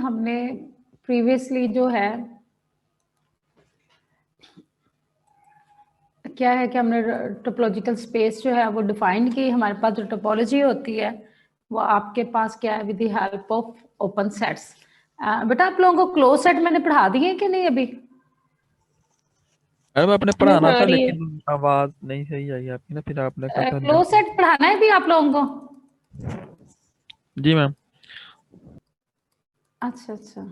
हमने प्रीवियसली जो है क्या है कि हमने टोपोलॉजिकल स्पेस जो है वो डिफाइन की। हमारे पास जो टोपोलॉजी होती है वो आपके पास क्या है, with the help of open sets. बेटा आप लोगों को क्लोज सेट मैंने पढ़ा दिए कि नहीं अभी? मैडम आपने नहीं पढ़ाना पढ़ा था रही है। लेकिन आवाज नहीं सही आई आपकी ना, फिर आपने कहा था क्लोज सेट पढ़ाना है भी आप लोगों को? जी मैम। अच्छा अच्छा,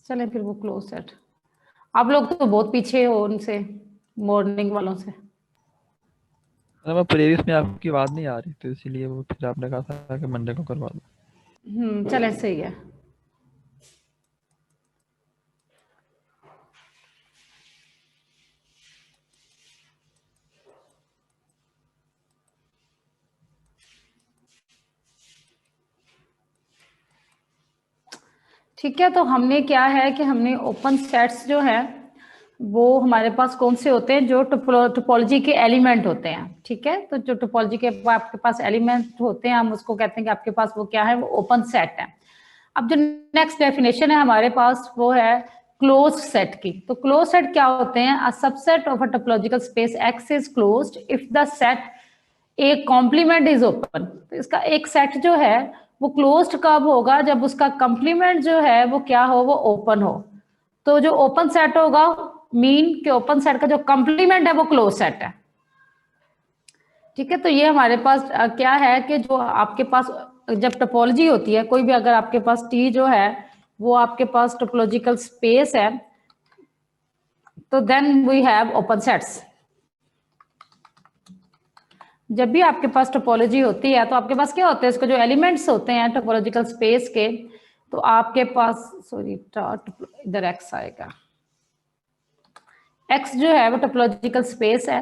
चलें फिर वो क्लोज सेट। आप लोग तो बहुत पीछे हो उनसे, मॉर्निंग वालों से। मैम प्लेलिस्ट में आपकी आवाज नहीं आ रही तो इसीलिए वो फिर आपने कहा था कि मंडे को करवा दो। चलें सही है। ठीक है, तो हमने क्या है कि हमने ओपन सेट्स जो है वो हमारे पास कौन से होते हैं, जो टोपोलॉजी के एलिमेंट होते हैं। ठीक है, तो जो टोपोलॉजी के आपके पास एलिमेंट होते हैं हम उसको कहते हैं कि आपके पास वो क्या है, वो ओपन सेट है। अब जो नेक्स्ट डेफिनेशन है हमारे पास वो है क्लोज सेट की। तो क्लोज सेट क्या होते हैं? A subset of a topological space X is closed if the set A complement is open. तो इसका एक सेट जो है वो क्लोज्ड कब होगा? जब उसका कॉम्प्लीमेंट जो है वो क्या हो, वो ओपन हो। तो जो ओपन सेट होगा मीन कि ओपन सेट का जो कॉम्प्लीमेंट है वो क्लोज सेट है। ठीक है, तो ये हमारे पास क्या है कि जो आपके पास जब टोपोलॉजी होती है कोई भी, अगर आपके पास टी जो है वो आपके पास टोपोलॉजिकल स्पेस है, तो then we have open sets. जब भी आपके पास टोपोलॉजी होती है तो आपके पास क्या होते हैं, इसके जो एलिमेंट्स होते हैं टोपोलॉजिकल स्पेस के, तो आपके पास सॉरी इधर एक्स आएगा, एक्स जो है वो टोपोलॉजिकल स्पेस है।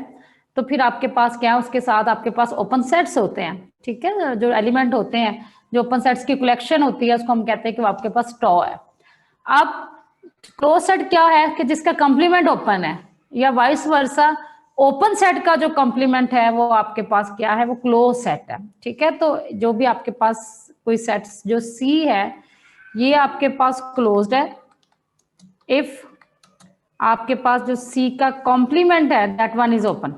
तो फिर आपके पास क्या है, उसके साथ आपके पास ओपन सेट्स होते हैं। ठीक है, जो एलिमेंट होते हैं, जो ओपन सेट्स की कलेक्शन होती है उसको हम कहते हैं कि वो आपके पास टॉ है। अब क्लोज सेट क्या है कि जिसका कंप्लीमेंट ओपन है, या वाइस वर्सा ओपन सेट का जो कंप्लीमेंट है वो आपके पास क्या है, वो क्लोज सेट है। ठीक है, तो जो भी आपके पास कोई सेट जो सी है ये आपके पास क्लोज्ड है इफ आपके पास जो सी का कॉम्प्लीमेंट है दैट वन इज ओपन।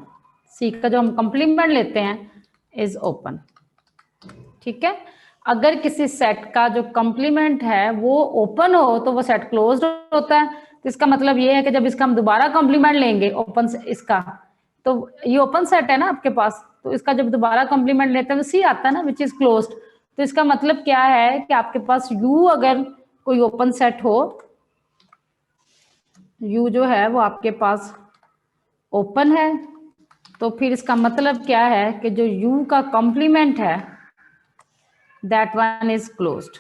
सी का जो हम कॉम्प्लीमेंट लेते हैं इज ओपन। ठीक है, अगर किसी सेट का जो कॉम्प्लीमेंट है वो ओपन हो तो वो सेट क्लोज्ड होता है। तो इसका मतलब ये है कि जब इसका हम दोबारा कॉम्प्लीमेंट लेंगे ओपन इसका, तो ये ओपन सेट है ना आपके पास, तो इसका जब दोबारा कॉम्प्लीमेंट लेते हैं तो सी आता है ना, विच इज क्लोज्ड। तो इसका मतलब क्या है कि आपके पास यू अगर कोई ओपन सेट हो, यू जो है वो आपके पास ओपन है, तो फिर इसका मतलब क्या है कि जो यू का कॉम्प्लीमेंट है दैट वन इज क्लोज्ड।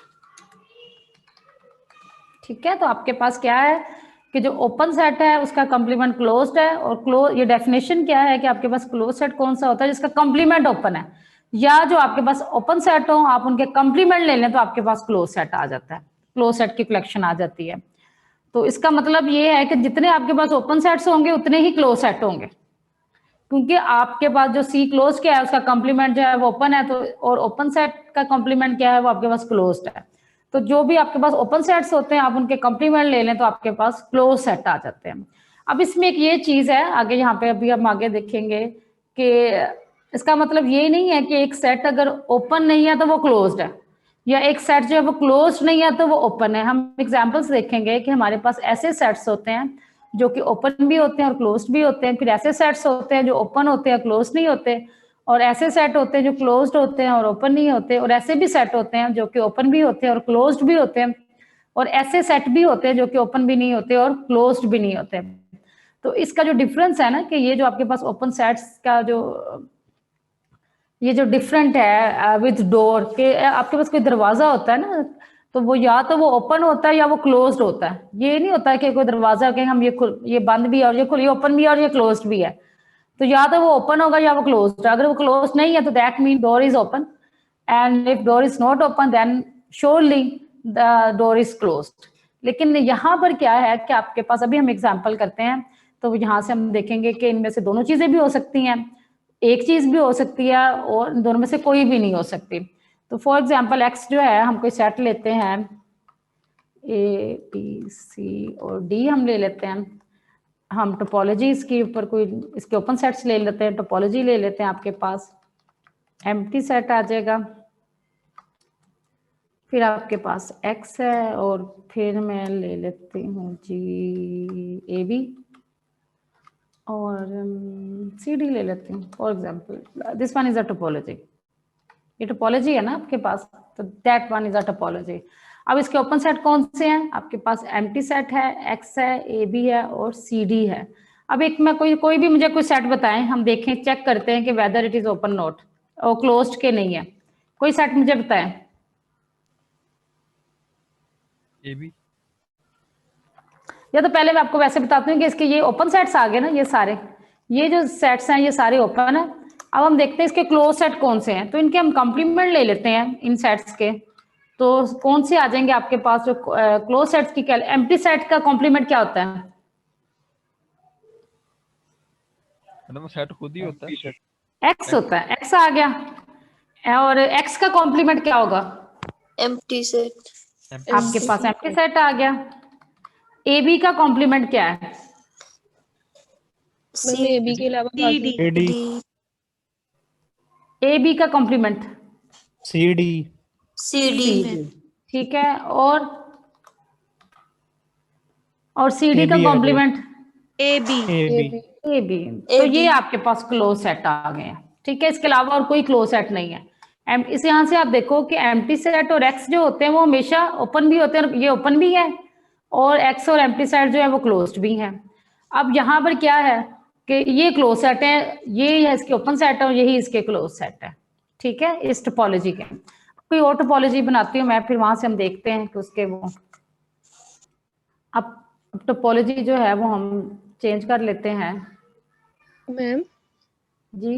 ठीक है, तो आपके पास क्या है कि जो ओपन सेट है उसका कॉम्प्लीमेंट क्लोज्ड है। और क्लोज ये डेफिनेशन क्या है कि आपके पास क्लोज सेट कौन सा होता है, जिसका कॉम्प्लीमेंट ओपन है, या जो आपके पास ओपन सेट हो आप उनके कॉम्प्लीमेंट ले लें तो आपके पास क्लोज सेट आ जाता है, क्लोज सेट की कलेक्शन आ जाती है। तो इसका मतलब ये है कि जितने आपके पास ओपन सेट्स होंगे उतने ही क्लोज सेट होंगे, क्योंकि आपके पास जो सी क्लोज क्या है उसका कॉम्प्लीमेंट जो है वो ओपन है, तो और ओपन सेट का कॉम्प्लीमेंट क्या है वो आपके पास क्लोज्ड है। तो जो भी आपके पास ओपन सेट्स होते हैं आप उनके कॉम्प्लीमेंट ले लें तो आपके पास क्लोज सेट आ जाते हैं। अब इसमें एक ये चीज है आगे, यहाँ पे अभी हम आगे देखेंगे कि इसका मतलब ये नहीं है कि एक सेट अगर ओपन नहीं है तो वो क्लोज्ड है, या एक सेट जो है वो क्लोज नहीं है तो वो ओपन है। हम एग्जांपल्स देखेंगे कि हमारे पास ऐसे सेट्स होते हैं जो कि ओपन भी होते हैं और क्लोज्ड भी होते हैं, फिर ऐसे सेट्स होते हैं जो ओपन होते हैं क्लोज नहीं होते, और ऐसे सेट होते हैं जो क्लोज्ड होते हैं और ओपन नहीं होते, और ऐसे भी सेट होते हैं जो कि ओपन भी होते हैं और क्लोज्ड भी होते हैं, और ऐसे सेट भी होते हैं जो कि ओपन भी नहीं होते और क्लोज्ड भी नहीं होते। तो इसका जो डिफरेंस है ना कि ये जो आपके पास ओपन सेट्स का जो ये जो डिफरेंट है विद डोर के, आपके पास कोई दरवाजा होता है ना, तो वो या तो वो ओपन होता है या वो क्लोज्ड होता है। ये नहीं होता है कि कोई दरवाजा के हम ये बंद भी है और ये खुल, ये ओपन भी है और ये क्लोज्ड भी है। तो या तो वो ओपन होगा या वो क्लोज्ड। अगर वो क्लोज्ड नहीं है तो that mean door is open, and if door is not open then surely the door is closed. लेकिन यहाँ पर क्या है कि आपके पास, अभी हम एग्जाम्पल करते हैं तो यहाँ से हम देखेंगे कि इनमें से दोनों चीजें भी हो सकती हैं, एक चीज भी हो सकती है और दोनों में से कोई भी नहीं हो सकती। तो फॉर एग्जाम्पल एक्स जो है हम कोई सेट लेते हैं, ए बी सी और डी हम ले लेते हैं। हम टोपोलॉजी इसके ऊपर कोई इसके ओपन सेट्स ले लेते हैं, टोपोलॉजी ले लेते हैं। आपके पास एम्प्टी सेट आ जाएगा, फिर आपके पास एक्स है और फिर मैं ले लेती हूँ जी ए बी और सी डी ले लेती हूँ। For example this one is a topology, ये टोपोलॉजी है ना आपके पास, तो that one is a topology. अब इसके ओपन सेट कौन से हैं? आपके पास एम्प्टी सेट है, एक्स है, ए बी है और सी डी है। अब एक मैं कोई भी मुझे कोई सेट बताएं, हम देखें, चेक करते हैं कि whether it is open not और क्लोज्ड के नहीं है। कोई सेट मुझे बताएं। A B. या तो पहले मैं आपको वैसे बताती हूँ कि इसके ये ओपन सेट्स आ गए ना, ये सारे, ये जो सेट्स हैं ये सारे ओपन है। अब हम देखते हैं इसके क्लोज सेट कौन से हैं, तो इनके हम कंप्लीमेंट ले लेते हैं इन सेट्स के। तो कौन से आ जाएंगे आपके पास जो क्लोज सेट्स की? एम्प्टी सेट का कॉम्प्लीमेंट क्या होता है? मैडम वो सेट खुद ही होता है। एक्स होता है, एक्स आ गया। और एक्स का कॉम्प्लीमेंट क्या होगा? Empty set. आपके पास एम्प्टी सेट आ गया। ए बी का कॉम्प्लीमेंट क्या है? सी ए बी के अलावा बाकी डी। ए बी का complement C D. C D. ठीक है, और सी डी का AB complement A B. A B. तो ये आपके पास क्लोज सेट आ गए हैं। ठीक है, इसके अलावा और कोई क्लोज सेट नहीं है। इस यहाँ से आप देखो कि एम्प्टी सेट और एक्स जो होते हैं वो हमेशा ओपन भी होते हैं, और ये ओपन भी है, और एक्स और एम्प्टी सेट जो है वो क्लोज्ड भी है। अब यहाँ पर क्या है कि ये क्लोज सेट है, ये इसके ओपन सेट है और यही इसके क्लोज सेट है। ठीक है, इस टोपोलॉजी के। कोई और टोपोलॉजी बनाती हूँ मैं, फिर वहां से हम देखते हैं कि उसके वो अब टोपोलॉजी जो है वो हम चेंज कर लेते हैं। मैम जी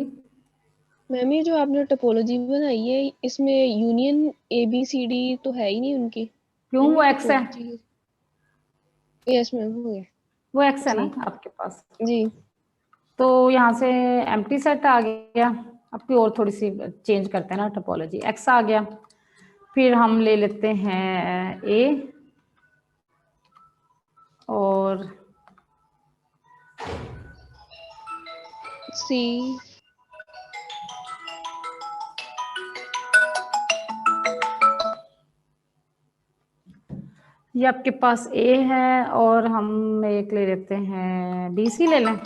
मैम ये जो आपने टोपोलॉजी बनाई है इसमें union A B C D तो है ही नहीं उनकी। क्यों? वो एक्स है, यस मैम हो गया। वो एक्स है ना आपके पास। जी तो यहाँ से एम्प्टी सेट आ गया। अब कोई और थोड़ी सी चेंज करते हैं ना टोपोलॉजी। एक्स आ गया, फिर हम ले लेते हैं ए और सी ये आपके पास ए है और हम एक ले लेते हैं बी सी ले लें।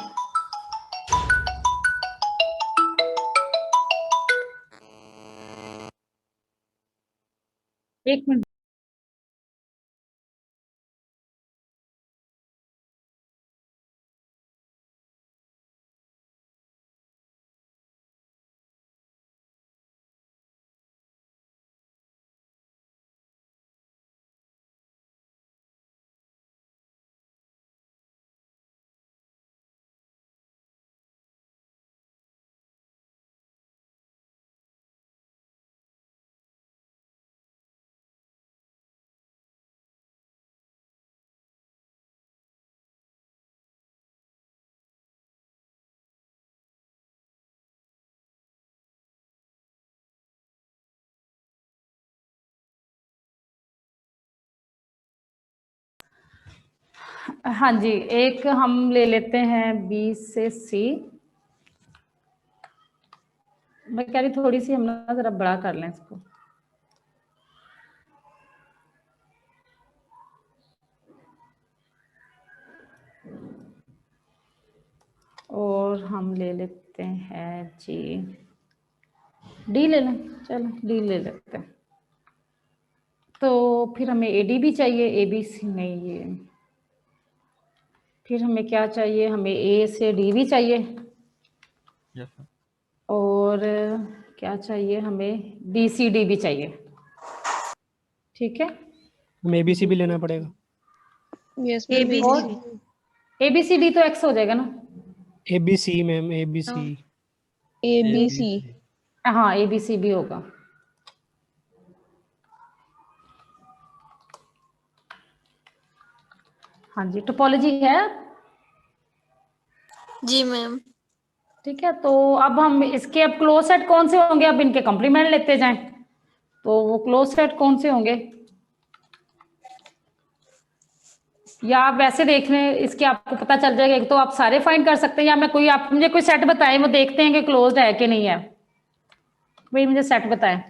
एक मिनट। हाँ जी, एक हम ले लेते हैं बी से सी। मैं कह रही थोड़ी सी हम ना जरा बड़ा कर लें इसको। और हम ले लेते हैं जी डी ले लें। चलो डी ले लेते हैं। तो फिर हमें ए डी भी चाहिए, ए बी सी नहीं, ये फिर हमें क्या चाहिए? हमें ए से डी भी चाहिए, यस सर। और क्या चाहिए? हमें बी सी डी भी चाहिए। ठीक है, हमें ABC भी लेना पड़ेगा। Yes ma'am A B C D तो एक्स हो जाएगा ना। ABC ma'am, ABC। A B C. हाँ, ए बी सी भी होगा। हाँ जी, टोपोलॉजी है। जी मैम। ठीक है, तो अब हम इसके अब क्लोज सेट कौन से होंगे? अब इनके कॉम्प्लीमेंट लेते जाएं। तो वो क्लोज सेट कौन से होंगे? या आप वैसे देख रहे हैं, इसके आपको पता चल जाएगा। एक तो आप सारे फाइंड कर सकते हैं, या मैं कोई आप मुझे कोई सेट बताएं, वो देखते हैं कि क्लोज्ड है कि नहीं है। वही मुझे सेट बताएं।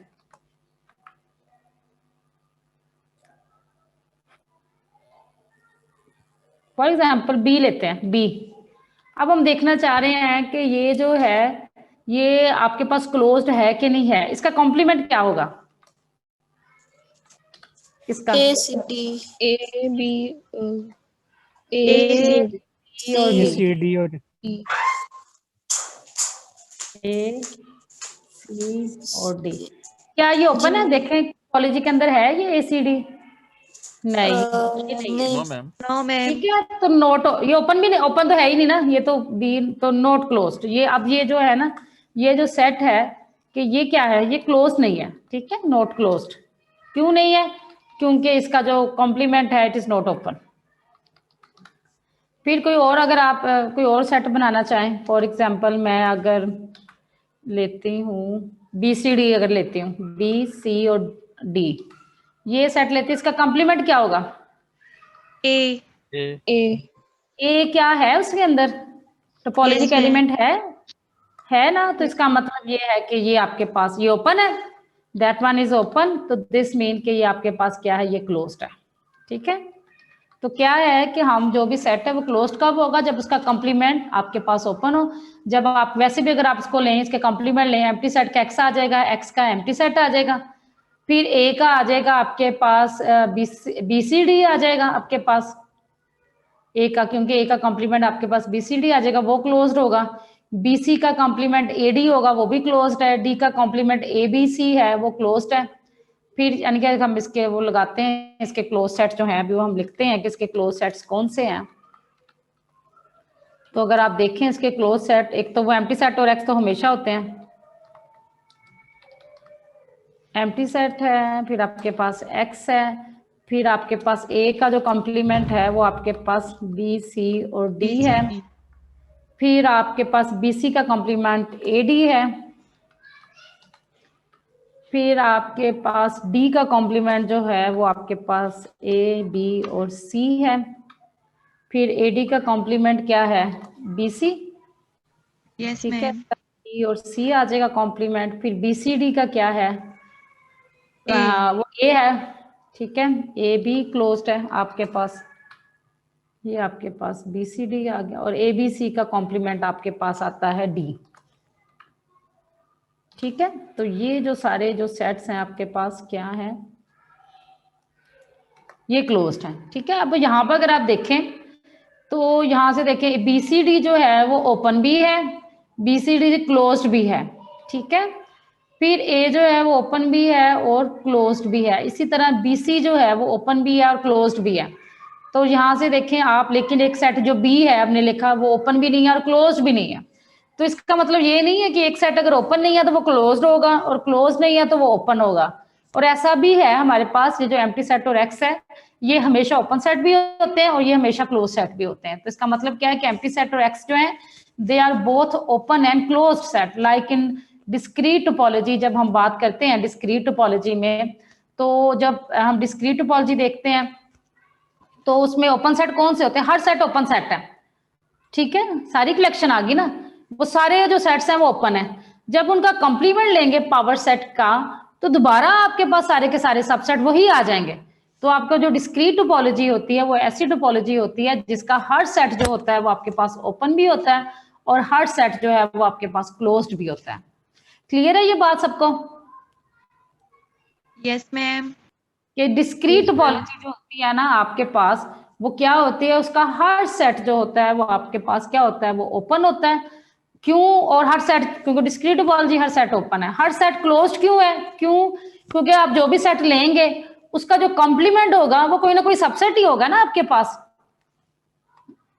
फॉर एग्जाम्पल बी लेते हैं, बी। अब हम देखना चाह रहे हैं कि ये जो है ये आपके पास क्लोज्ड है कि नहीं है। इसका कॉम्प्लीमेंट क्या होगा इसका? A C D A B A A C और ए डी। सी डी और डी। ए सी और डी। क्या ये ओपन है? देखें टोपोलॉजी के अंदर है ये ए सी डी? नहीं, ये नहीं है। नो नहीं मैम। नो मैम ठीक है, तो नोट, ये ओपन भी नहीं, ओपन तो है ही नहीं ना, ये तो बी, तो नोट क्लोज्ड। ये अब ये जो है ना, ये जो सेट है कि ये क्या है, ये क्लोज नहीं है। ठीक है, नोट क्लोज्ड। क्यों नहीं है? क्योंकि इसका जो कॉम्प्लीमेंट है इट इज नॉट ओपन। फिर कोई और, अगर आप कोई और सेट बनाना चाहें, फॉर एग्जाम्पल मैं अगर लेती हूँ बी सी डी, अगर लेती हूँ बी सी और डी, ये सेट लेती हूँ, इसका कॉम्प्लीमेंट क्या होगा? A ए ए ए क्या है उसके अंदर? टोपोलॉजी Yes, का ma'am. एलिमेंट है ना? तो इसका मतलब ये है कि ये आपके पास ये ओपन है, दैट वन इज ओपन, तो दिस मीन कि ये आपके पास क्या है, ये क्लोज्ड है। ठीक है, तो क्या है कि हम जो भी सेट है वो क्लोज्ड कब होगा? जब उसका कॉम्प्लीमेंट आपके पास ओपन हो। जब आप वैसे भी अगर आप इसको लें, इसके कॉम्प्लीमेंट लें, एम्प्टी सेट का एक्स आ जाएगा, एक्स का एम्प्टी सेट आ जाएगा, फिर ए का आ जाएगा आपके पास बी सी डी आ जाएगा आपके पास ए का, क्योंकि ए का कॉम्प्लीमेंट आपके पास बी सी डी आ जाएगा, वो क्लोज्ड होगा। बी सी का कॉम्प्लीमेंट ए डी होगा, वो भी क्लोज्ड है। डी का कॉम्प्लीमेंट ए बी सी है, वो क्लोज्ड है। फिर यानी कि हम इसके वो लगाते हैं, इसके क्लोज सेट जो हैं अभी वो हम लिखते हैं कि इसके क्लोज सेट्स कौन से हैं। तो अगर आप देखें इसके क्लोज सेट, एक तो वो एम्प्टी सेट और एक्स तो हमेशा होते हैं, एम्प्टी सेट है, फिर आपके पास एक्स है, फिर आपके पास ए का जो कॉम्प्लीमेंट है वो आपके पास बी सी और डी है, फिर आपके पास बी सी का कॉम्प्लीमेंट ए डी है, फिर आपके पास डी का कॉम्प्लीमेंट जो है वो आपके पास ए बी और सी है, फिर ए डी का कॉम्प्लीमेंट क्या है, बी सी। Yes, ठीक है, ma'am. बी और सी आ जाएगा कॉम्प्लीमेंट। फिर बी सी डी का क्या है, वो ए है। ठीक है, ए बी क्लोज्ड है आपके पास, ये आपके पास बी सी डी आ गया, और ए बी सी का कॉम्प्लीमेंट आपके पास आता है डी। ठीक है, तो ये जो सारे जो सेट्स हैं आपके पास क्या है, ये क्लोज्ड हैं। ठीक है, अब यहाँ पर अगर आप देखें तो यहाँ से देखें बी सी डी जो है वो ओपन भी है, बी सी डी क्लोज्ड भी है। ठीक है, फिर ए जो है वो ओपन भी है और क्लोज्ड भी है। इसी तरह बी सी जो है वो ओपन भी है और क्लोज्ड भी है। तो यहाँ से देखें आप, लेकिन एक सेट जो बी है आपने लिखा वो ओपन भी नहीं है और क्लोज्ड भी नहीं है। तो इसका मतलब ये नहीं है कि एक सेट अगर ओपन नहीं है तो वो क्लोज्ड होगा और क्लोज नहीं है तो वो ओपन होगा। और ऐसा भी है हमारे पास, ये जो एम्प्टी सेट और एक्स है ये हमेशा ओपन सेट भी होते हैं और ये हमेशा क्लोज सेट भी होते हैं। तो इसका मतलब क्या है कि एम्प्टी सेट और एक्स जो है they are both open and closed set, like in discrete topology. जब हम बात करते हैं डिस्क्रीट टोपोलॉजी में, तो जब हम डिस्क्रीट टोपोलॉजी देखते हैं तो उसमें ओपन सेट कौन से होते हैं? हर सेट ओपन सेट है। ठीक है, सारी कलेक्शन आ गई ना, वो सारे जो सेट्स हैं वो ओपन है। जब उनका कंप्लीमेंट लेंगे पावर सेट का तो दोबारा आपके पास सारे के सारे सबसेट वही आ जाएंगे। तो आपका जो डिस्क्रीट टोपोलॉजी होती है वो ऐसी टोपोलॉजी होती है जिसका हर सेट जो होता है वो आपके पास ओपन भी होता है और हर सेट जो है वो आपके पास क्लोज्ड भी होता है। क्लियर है ये बात सबको? Yes, ma'am. कि डिस्क्रीट टोपोलॉजी जो होती है ना आपके पास, वो क्या होती है, उसका हर सेट जो होता है वो आपके पास क्या होता है, वो ओपन होता है। क्यों? और हर सेट, क्योंकि डिस्क्रीट टोपोलॉजी हर सेट ओपन है, हर सेट क्लोज्ड क्यों है? क्यों? क्योंकि आप जो भी सेट लेंगे उसका जो कॉम्प्लीमेंट होगा वो कोई ना कोई सबसेट ही होगा ना आपके पास।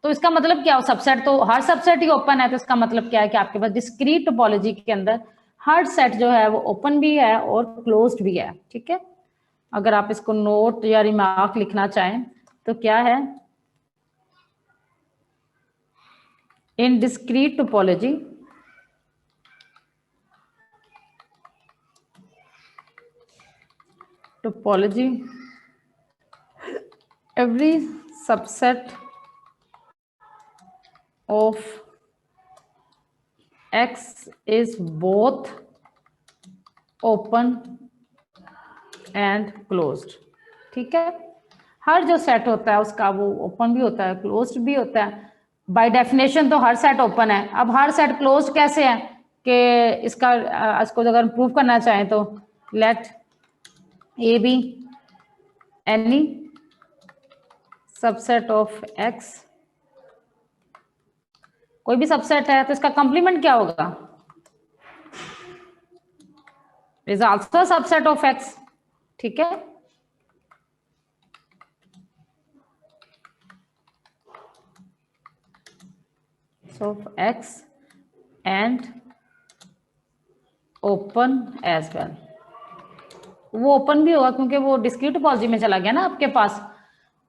तो इसका मतलब क्या, सबसेट तो हर सबसेट ही ओपन है। तो इसका मतलब क्या है कि आपके पास डिस्क्रीट टोपोलॉजी के अंदर हर सेट जो है वो ओपन भी है और क्लोज्ड भी है। ठीक है, अगर आप इसको नोट या रिमार्क लिखना चाहें तो क्या है, इन discrete topology every subset of x is both open and closed. ठीक है, हर जो सेट होता है उसका वो ओपन भी होता है क्लोज्ड भी होता है। बाय डेफिनेशन तो हर सेट ओपन है। अब हर सेट क्लोज्ड कैसे है कि इसको अगर प्रूव करना चाहें तो let A be any subset of X, कोई भी सबसेट है तो इसका कंप्लीमेंट क्या होगा, is also subset of X. ठीक है, so X and open as well. वो ओपन भी होगा क्योंकि वो डिस्क्रीट टोपोलॉजी में चला गया ना आपके पास।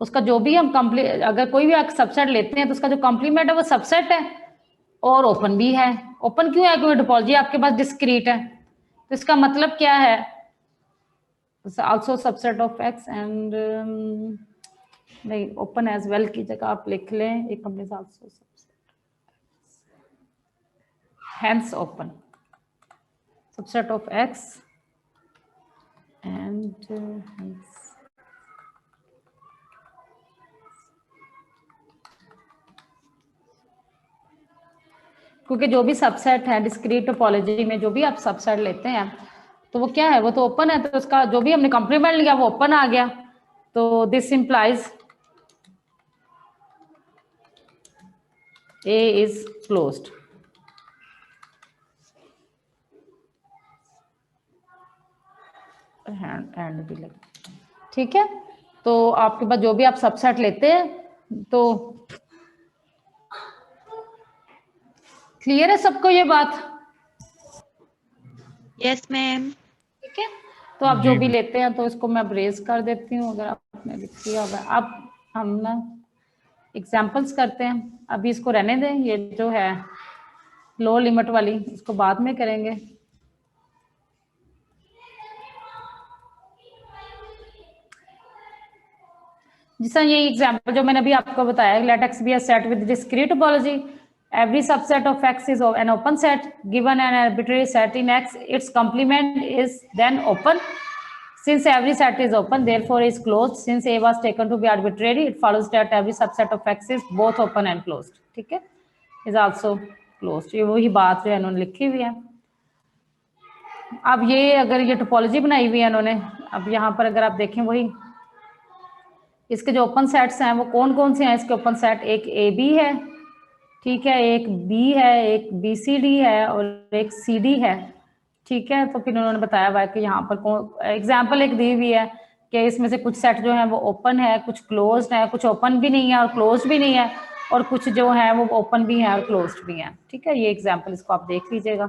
उसका जो भी हम कंप्लीट, अगर कोई भी आप सबसेट लेते हैं तो उसका जो कंप्लीमेंट है वो सबसेट है और ओपन भी है। ओपन क्यों है, क्योंकि टोपोलॉजी आपके पास डिस्क्रीट है। तो इसका मतलब क्या है, also subset of x and नहीं, ओपन एज वेल की जगह आप लिख लें एक company also subset, hence open subset of x and क्योंकि जो भी सबसेट है डिस्क्रीट टोपोलॉजी में, जो भी आप सबसेट लेते हैं तो वो क्या है, वो तो ओपन है। तो उसका जो भी हमने कंप्लीमेंट लिया वो ओपन आ गया। तो this implies A is closed. Hand भी लगे। ठीक है, तो आपके पास जो भी आप सबसेट लेते हैं तो क्लियर है सबको ये बात? Yes ma'am. ठीक है, तो आप जो भी लेते हैं तो इसको मैं ब्रेस कर देती हूँ अगर आपने लिख दिया होगा। अब हम ना एग्जांपल्स करते हैं, अभी इसको रहने दें, ये जो है लोअर लिमिट वाली इसको बाद में करेंगे। जैसा ये एग्जांपल जो मैंने अभी आपको बताया, let X be a set with discrete topology, every subset of x is an open set, given an arbitrary set in x, its complement is then open. Since every set is open, therefore is closed. Since a was taken to be arbitrary, it follows that every subset of x is both open and closed. ठीक है, is also closed। ये वही बात जो है इन्होंने लिखी हुई है। अब ये अगर ये टोपोलॉजी बनाई हुई है इन्होंने, अब यहाँ पर अगर आप देखें वही इसके जो ओपन सेट्स हैं वो कौन कौन से हैं इसके ओपन सेट, एक ए बी है, ठीक है, एक बी है, एक बी सी डी है और एक सी डी है। ठीक है, तो फिर उन्होंने बताया हुआ है कि यहाँ पर कौन, एग्जाम्पल एक दी हुई है कि इसमें से कुछ सेट जो है वो ओपन है, कुछ क्लोज्ड है, कुछ ओपन भी नहीं है और क्लोज्ड भी नहीं है, और कुछ जो है वो ओपन भी है और क्लोज्ड भी है। ठीक है, ये एग्जाम्पल इसको आप देख लीजिएगा।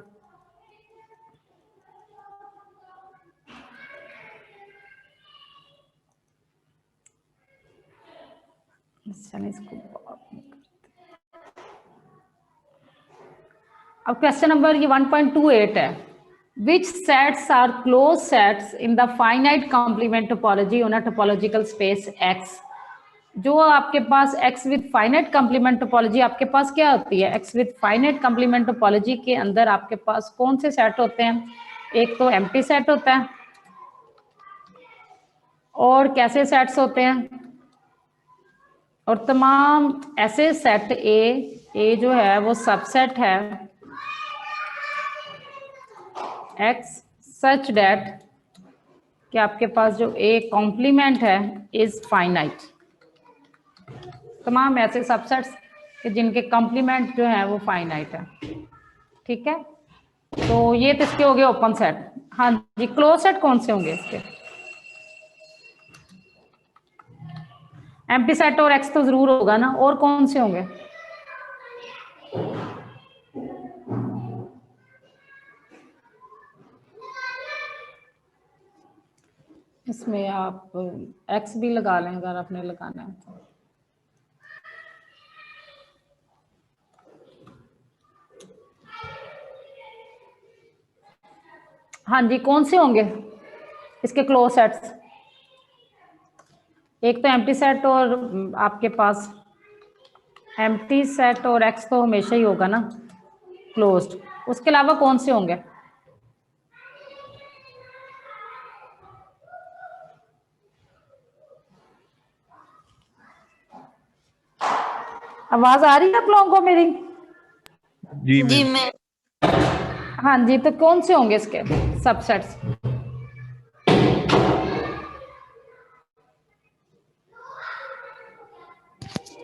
अब क्वेश्चन नंबर ये 1.28 है, which sets are closed sets in the finite complement topology on a topological space X। जो आपके पास X with finite complement topology आपके पास क्या होती है, X with finite complement topology के अंदर आपके पास कौन से सेट होते हैं, एक तो एम्प्टी सेट होता है और कैसे सेट्स होते हैं, और तमाम ऐसे सेट ए जो है वो सबसेट है X सच डेट कि आपके पास जो ए कॉम्प्लीमेंट है इज फाइनाइट। तमाम ऐसे सबसेट्स कि जिनके कॉम्प्लीमेंट जो है वो फाइनाइट है। ठीक है, तो ये तो इसके हो गए ओपन सेट। हाँ जी, क्लोज सेट कौन से होंगे इसके, एम्प्टी सेट और एक्स तो जरूर होगा ना, और कौन से होंगे, इसमें आप एक्स भी लगा लें अगर आपने लगाना है तो। हाँ जी, कौन से होंगे इसके क्लोज सेट्स, एक तो एम्प्टी सेट और आपके पास एम्प्टी सेट और एक्स तो हमेशा ही होगा ना क्लोज्ड, उसके अलावा कौन से होंगे? आवाज आ रही है आप लोगों को मेरी? जी मैम। हाँ जी, तो कौन से होंगे इसके सबसेट्स?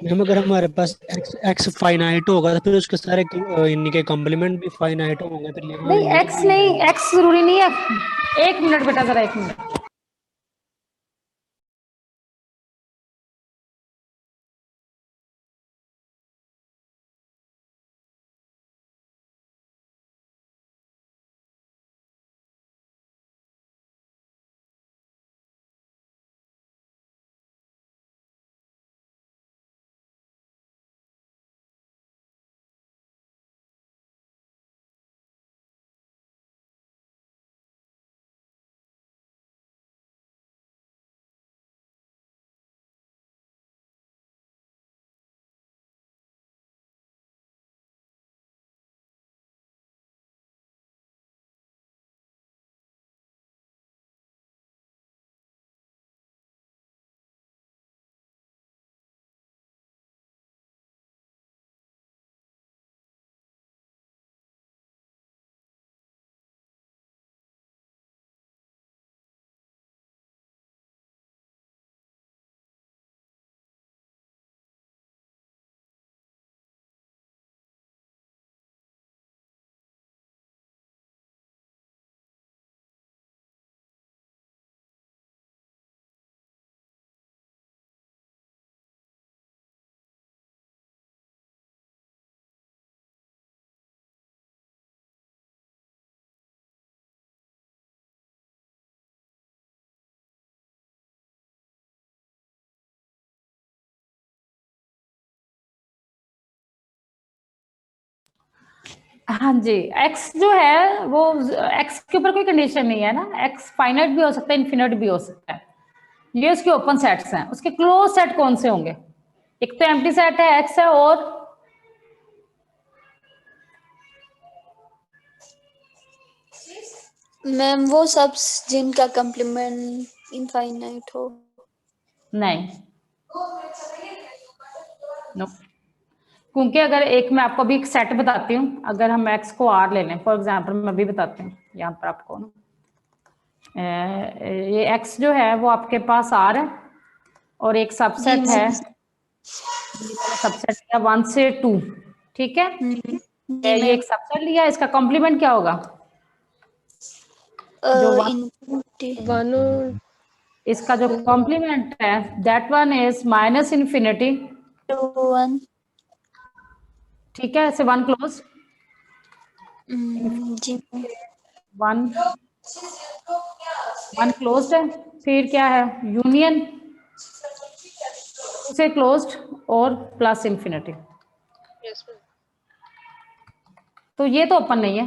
मैम अगर हमारे पास एक्स फाइनाइट होगा तो फिर उसके सारे इनके कॉम्प्लीमेंट भी फाइनाइट होंगे, फिर ये नहीं एक्स नहीं, एक्स जरूरी नहीं है। एक मिनट बेटा, जरा एक मिनट। हाँ जी, एक्स जो है वो एक्स के ऊपर कोई कंडीशन नहीं है ना, एक्स फाइनाइट भी हो सकता है, इन्फिनिट भी हो सकता है। ये उसके ओपन सेट्स हैं। उसके क्लोज सेट कौन से होंगे? एक तो एम्प्टी सेट है एक्स है, और मैम वो सब जिनका कंप्लीमेंट इनफाइनाइट हो। नहीं, नो। क्योंकि अगर एक मैं आपको अभी एक सेट बताती हूँ, अगर हम एक्स को आर ले लें फॉर एग्जांपल, मैं अभी बताती हूँ यहाँ पर आपको ना, ये एक्स जो है वो आपके पास आर है, और एक सबसेट है, सबसेट लिया 1 से 2, ठीक है? ये एक सबसेट लिया, इसका कॉम्प्लीमेंट क्या होगा? जो वन इसका जो कॉम्प्लीमेंट है that one is minus infinity, one. ठीक है? ऐसे वन क्लोज, जी वन वन क्लोज्ड है, फिर क्या है? यूनियन से क्लोज्ड और प्लस इन्फिनिटी। तो ये तो ओपन नहीं है।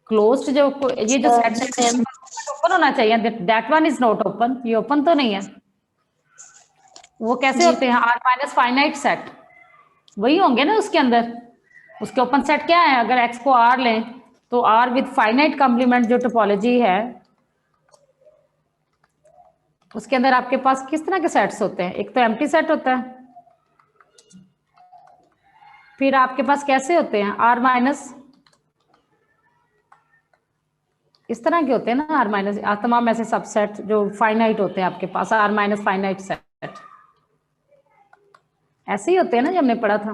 क्लोज्ड जो ये जो सेट है ओपन होना चाहिए, that one is not open, ये ओपन तो नहीं है। वो कैसे होते हैं? आर माइनस फाइनाइट सेट वही होंगे ना उसके अंदर। उसके ओपन सेट क्या है? अगर एक्स को आर लें तो आर विद फाइनाइट कॉम्प्लीमेंट जो टोपोलॉजी है उसके अंदर आपके पास किस तरह के सेट्स होते हैं? एक तो एम्प्टी सेट होता है, फिर आपके पास कैसे होते हैं? आर माइनस इस तरह के होते हैं ना, आर माइनस, तमाम ऐसे सबसेट जो फाइनाइट होते हैं आपके पास, आर माइनस फाइनाइट सेट ऐसे ही होते हैं ना, जो हमने पढ़ा था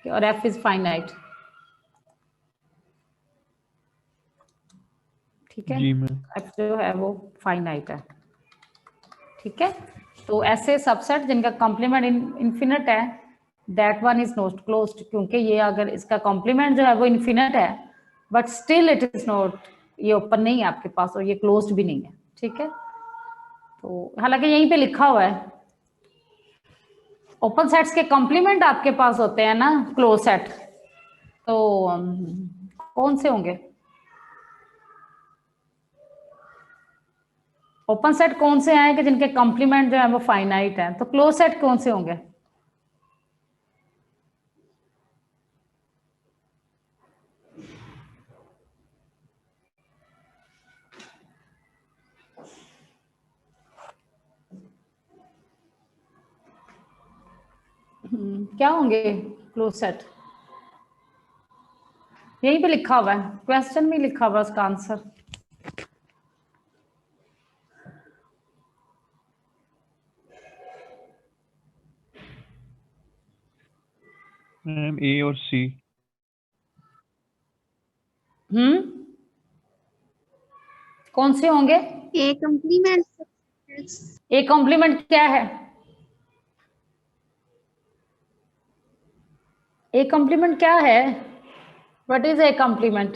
कि और एफ इज फाइनाइट, ठीक है? जी मैम। एफ जो है वो फाइनाइट है, ठीक है? तो ऐसे सबसेट जिनका कॉम्प्लीमेंट इन्फिनिट है that one is not closed, क्योंकि ये अगर इसका कॉम्प्लीमेंट जो है वो इन्फिनिट है but still it is not, ये ओपन नहीं है आपके पास और ये क्लोज्ड भी नहीं है, ठीक है? तो हालांकि यहीं पे लिखा हुआ है ओपन सेट्स के कॉम्प्लीमेंट आपके पास होते हैं ना क्लोज सेट, तो कौन से होंगे? ओपन सेट कौन से हैं कि जिनके कॉम्प्लीमेंट जो है वो फाइनाइट है, तो क्लोज सेट कौन से होंगे? क्या होंगे क्लोज सेट? यहीं पे लिखा हुआ है, क्वेश्चन में लिखा हुआ है उसका आंसर। मैम ए और सी। कौन से होंगे? A complement. ए कॉम्प्लीमेंट क्या है? ए कॉम्प्लीमेंट क्या है? What is A complement?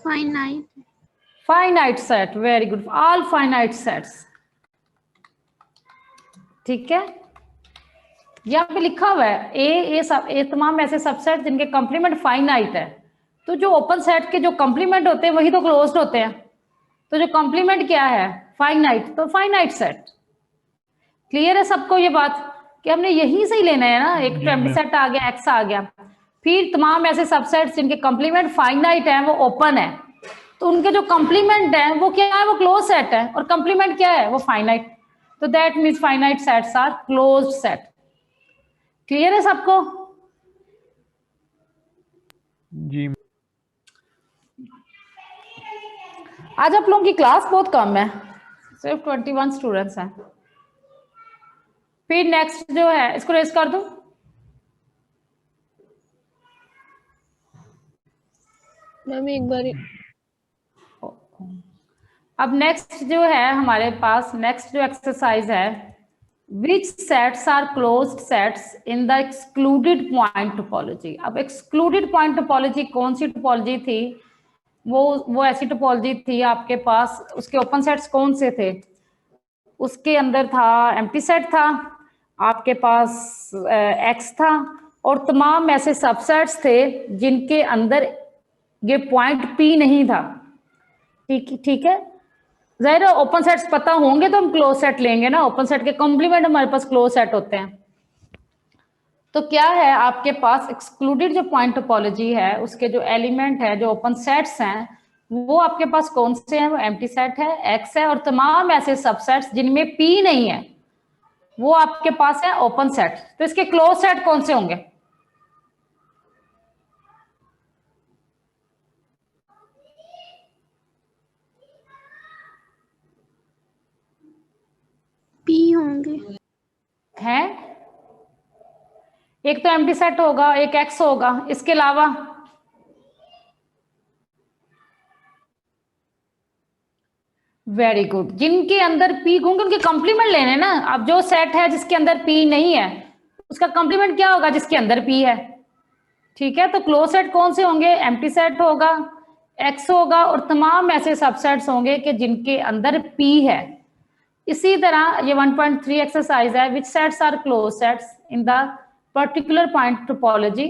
Finite. Finite set, very good, all finite sets. ठीक है, यहाँ पे लिखा हुआ है ए तमाम ऐसे सबसेट जिनके कॉम्प्लीमेंट फाइनाइट है। तो जो ओपन सेट के जो कॉम्प्लीमेंट होते हैं वही तो क्लोज्ड होते हैं। तो जो कॉम्प्लीमेंट क्या है? फाइनाइट, तो फाइनाइट सेट। क्लियर है सबको ये बात कि हमने यहीं से ही लेना है ना, एक एम्प्टी सेट आ गया, एक्स आ गया, फिर तमाम ऐसे सबसेट्स जिनके कॉम्प्लीमेंट फाइनाइट है वो ओपन है, तो उनके जो कॉम्प्लीमेंट है वो क्या है? वो क्लोज सेट है, और कॉम्प्लीमेंट क्या है? वो फाइनाइट। तो that means finite sets are closed set. Clear है सबको? जी। आज आप लोगों की क्लास बहुत कम है, सिर्फ 21 स्टूडेंट्स हैं। फिर नेक्स्ट जो है, इसको रेस कर दूं। मैम एक बार अब नेक्स्ट जो है हमारे पास, नेक्स्ट जो एक्सरसाइज है, which sets are closed sets in the excluded point topology. अब एक्सक्लूडेड पॉइंट टोपोलॉजी कौन सी टोपोलॉजी थी? वो ऐसी टोपोलॉजी थी आपके पास, उसके ओपन सेट्स कौन से थे? उसके अंदर था एम्प्टी सेट था, आपके पास एक्स था, और तमाम ऐसे सबसेट्स थे जिनके अंदर ये पॉइंट पी नहीं था। ठीक है, ज़ाहिर है ओपन सेट्स पता होंगे तो हम क्लोज सेट लेंगे ना, ओपन सेट के कॉम्प्लीमेंट हमारे पास क्लोज सेट होते हैं। तो क्या है आपके पास एक्सक्लूडेड जो पॉइंट टोपोलॉजी है, उसके जो एलिमेंट है, जो ओपन सेट्स हैं, वो आपके पास कौन से हैं? वो एम्प्टी सेट है, एक्स है, और तमाम ऐसे सबसेट्स जिनमें पी नहीं है वो आपके पास है ओपन सेट। तो इसके क्लोज सेट कौन से होंगे? P होंगे। हैं, एक तो एम्प्टी सेट होगा, एक एक्स होगा, इसके अलावा वेरी गुड, जिनके अंदर पी होंगे उनके कॉम्प्लीमेंट लेने ना। अब जो सेट है जिसके अंदर पी नहीं है उसका कॉम्प्लीमेंट क्या होगा? जिसके अंदर पी है। ठीक है, तो क्लोज सेट कौन से होंगे? एम्प्टी सेट होगा, एक्स होगा, और तमाम ऐसे सबसेट्स होंगे कि जिनके अंदर पी है। इसी तरह ये 1.3 एक्सरसाइज है, which sets are close sets in the particular point topology.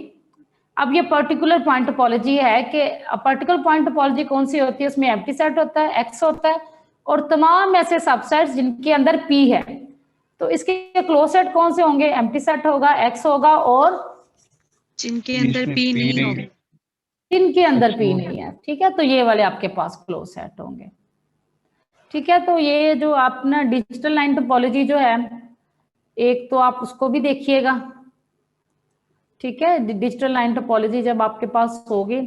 अब ये पर्टिकुलर पॉइंट टोपोलॉजी है कि पर्टिकुलर पॉइंट टोपोलॉजी कौन सी होती है? उसमें एम्प्टी सेट होता है, एक्स होता है, और तमाम ऐसे सबसेट्स जिनके अंदर पी है। तो इसके क्लोज सेट कौन से होंगे? एम्प्टी सेट होगा, एक्स होगा, और जिनके अंदर जिसमें P P नहीं नहीं होगा। है। जिनके अंदर पी नहीं है। ठीक है, तो ये वाले आपके पास क्लोज सेट होंगे। ठीक है, तो ये जो आप ना डिजिटल लाइन टोपोलॉजी जो है, एक तो आप उसको भी देखिएगा। ठीक है, डिजिटल लाइन टोपोलॉजी जब आपके पास होगी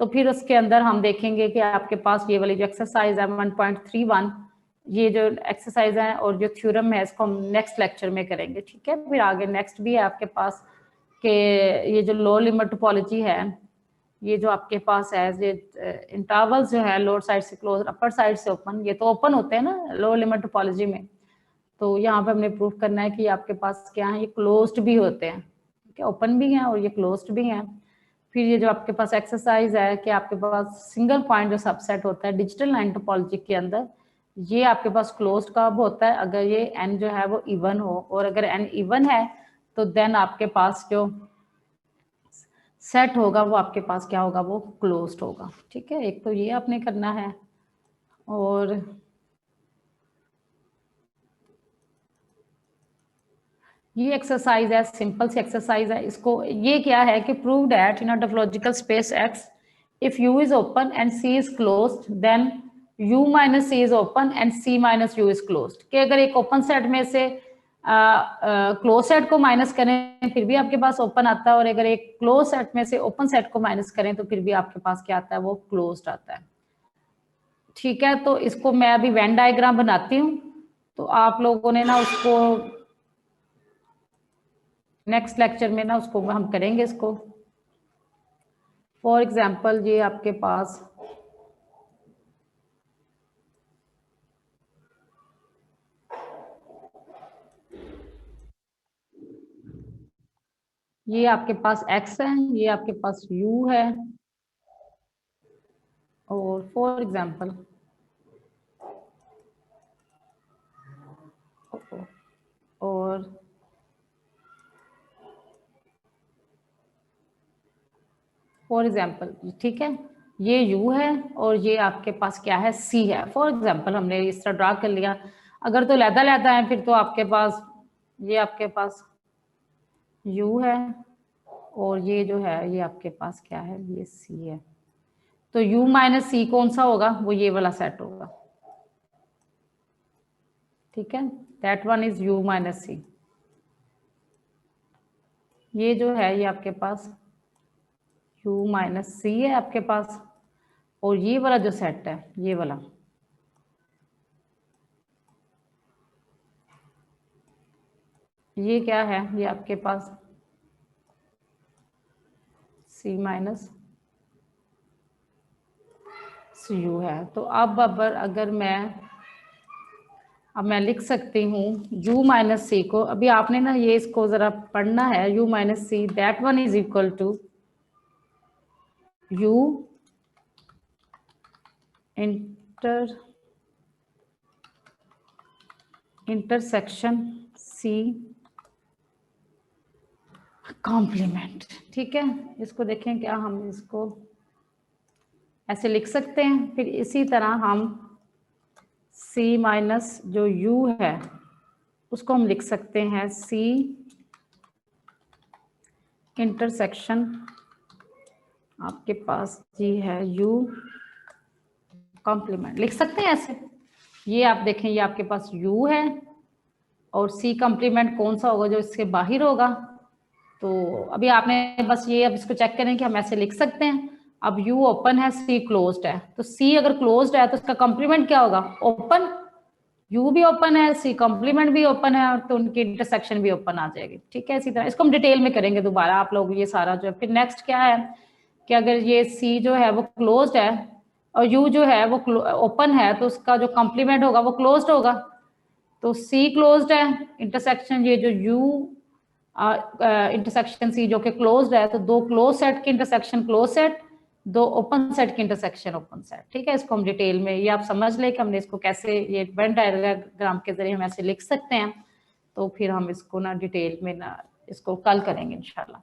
तो फिर उसके अंदर हम देखेंगे कि आपके पास ये वाली जो एक्सरसाइज है 1.31, ये जो एक्सरसाइज है और जो थ्योरम है इसको हम नेक्स्ट लेक्चर में करेंगे। ठीक है, फिर आगे नेक्स्ट भी है आपके पास कि ये जो लो लिमिट टोपोलॉजी है, ये जो आपके पास है, ये इंटरवल्स जो है लोअर साइड से क्लोज, अपर साइड से ओपन, ये तो ओपन होते हैं ना लो लिमिट टोपोलॉजी में। तो यहाँ पे हमने प्रूफ करना है कि आपके पास क्या है, ये क्लोज्ड भी होते हैं। ठीक है, ओपन भी हैं और ये क्लोज्ड भी हैं। फिर ये जो आपके पास एक्सरसाइज है कि आपके पास सिंगल पॉइंट जो सबसेट होता है डिजिटल लाइन टोपोलॉजी के अंदर, ये आपके पास क्लोज्ड कब होता है? अगर ये एन जो है वो इवन हो, और अगर एन इवन है तो देन आपके पास जो सेट होगा वो आपके पास क्या होगा, वो क्लोज्ड होगा। ठीक है, एक तो ये आपने करना है, और ये एक्सरसाइज है, सिंपल सी एक्सरसाइज है। इसको ये क्या है कि prove that in a topological space X if U is open and C is closed then u minus C is open and c minus U is closed. कि अगर एक ओपन सेट में से क्लोज सेट को minus करें फिर भी आपके पास ओपन आता है, और अगर एक क्लोज सेट में से ओपन सेट को माइनस करें तो फिर भी आपके पास क्या आता है, वो क्लोज्ड आता है। ठीक है, तो इसको मैं अभी वेन डायग्राम बनाती हूँ, तो आप लोगों ने ना उसको नेक्स्ट लेक्चर में ना उसको हम करेंगे इसको। फॉर एग्जाम्पल ये आपके पास ये आपके पास x है, ये आपके पास u है, और फॉर एग्जाम्पल और फॉर एग्जाम्पल ठीक है, ये u है और ये आपके पास क्या है, c है। फॉर एग्जाम्पल हमने इस तरह ड्रा कर लिया। अगर तो लहदा है फिर तो आपके पास ये आपके पास u है और ये जो है ये आपके पास क्या है, ये c है। तो u माइनस c कौन सा होगा, वो ये वाला सेट होगा। ठीक है, that one is u minus c। ये जो है ये आपके पास u माइनस c है आपके पास, और ये वाला जो सेट है ये वाला ये क्या है, ये आपके पास c माइनस u है। तो अब अगर मैं लिख सकती हूँ u माइनस c को, अभी आपने ना ये इसको जरा पढ़ना है, u minus c that one is equal to u intersection c complement. ठीक है, इसको देखें क्या हम इसको ऐसे लिख सकते हैं। फिर इसी तरह हम c माइनस जो u है उसको हम लिख सकते हैं c इंटरसेक्शन आपके पास जी है u कॉम्प्लीमेंट, लिख सकते हैं ऐसे। ये आप देखें ये आपके पास u है और c कॉम्प्लीमेंट कौन सा होगा, जो इसके बाहर होगा। तो अभी आपने बस ये अब इसको चेक करें कि हम ऐसे लिख सकते हैं। अब u ओपन है, c क्लोज्ड है, तो c अगर क्लोज्ड है तो उसका कॉम्प्लीमेंट क्या होगा, ओपन। u भी ओपन है, c कॉम्प्लीमेंट भी ओपन है, और तो उनकी इंटरसेक्शन भी ओपन आ जाएगी। ठीक है, इसी तरह इसको हम डिटेल में करेंगे दोबारा आप लोग ये सारा जो है। फिर नेक्स्ट क्या है कि अगर ये c जो है वो क्लोज्ड है और u जो है वो ओपन है, तो उसका जो कॉम्प्लीमेंट होगा वो क्लोज्ड होगा। तो c क्लोज्ड है, इंटरसेक्शन ये जो u इंटरसेक्शन c जो कि क्लोज्ड है, तो दो क्लोज सेट की इंटरसेक्शन क्लोज सेट, दो ओपन सेट की इंटरसेक्शन ओपन सेट। ठीक है, इसको हम डिटेल में ये आप समझ लें कि हमने इसको कैसे ये वेन डायग्राम के जरिए हम ऐसे लिख सकते हैं। तो फिर हम इसको ना डिटेल में ना इसको कल करेंगे इंशाल्लाह।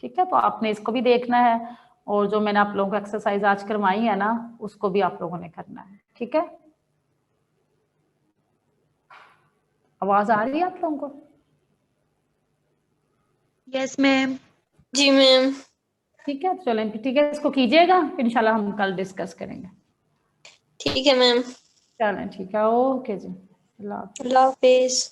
ठीक है, तो आपने इसको भी देखना है, और जो मैंने आप लोगों को एक्सरसाइज आज करवाई है ना उसको भी आप लोगों ने करना है। ठीक है, आवाज आ रही है आप लोगों को? Yes ma'am. जी मैम। ठीक है, चलें ठीक है, इसको कीजिएगा, फिर इंशाल्लाह हम कल डिस्कस करेंगे। ठीक है मैम। चलें ठीक है, ओके जी, अल्लाह हाफ़िज़। अल्लाह हाफिज।